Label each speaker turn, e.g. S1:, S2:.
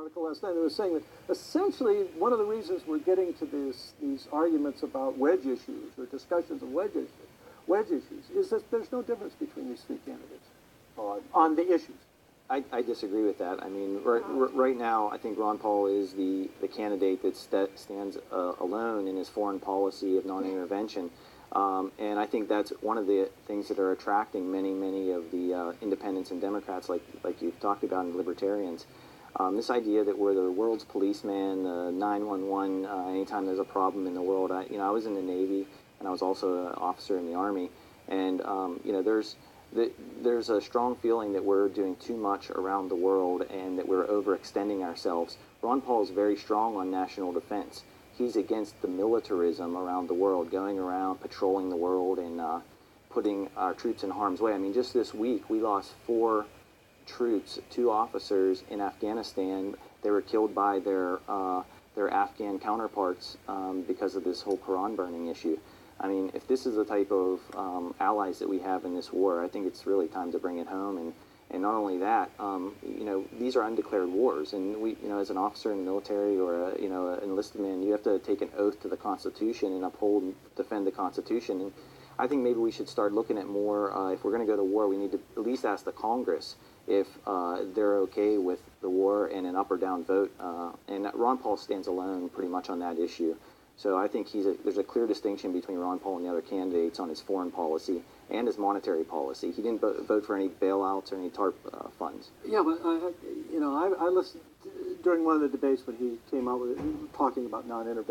S1: article last night that was saying that essentially one of the reasons we're getting to these arguments about wedge issues or discussions of wedge issues is that there's no difference between these three candidates on the issues.
S2: I disagree with that. I mean, right now, I think Ron Paul is the candidate that stands alone in his foreign policy of non-intervention. And I think that's one of the things that are attracting many of the independents and Democrats, like you've talked about, and libertarians. This idea that we're the world's policeman, 911, anytime there's a problem in the world. I was in the Navy, and I was also an officer in the Army, and there's a strong feeling that we're doing too much around the world and that we're overextending ourselves. Ron Paul is very strong on national defense. He's against the militarism around the world, going around patrolling the world and putting our troops in harm's way. I mean, just this week we lost 4 troops, 2 officers in Afghanistan. They were killed by their Afghan counterparts because of this whole Quran burning issue. I mean, if this is the type of allies that we have in this war, I think it's really time to bring it home. And not only that, these are undeclared wars, and we, as an officer in the military or an enlisted man, you have to take an oath to the Constitution and uphold and defend the Constitution. And I think maybe we should start looking at more. If we're going to go to war, we need to at least ask the Congress if they're okay with the war and an up or down vote. And Ron Paul stands alone pretty much on that issue. So I think there's a clear distinction between Ron Paul and the other candidates on his foreign policy and his monetary policy. He didn't vote for any bailouts or any TARP funds.
S1: Yeah, but I listened during one of the debates when he came out with it, talking about non-intervention.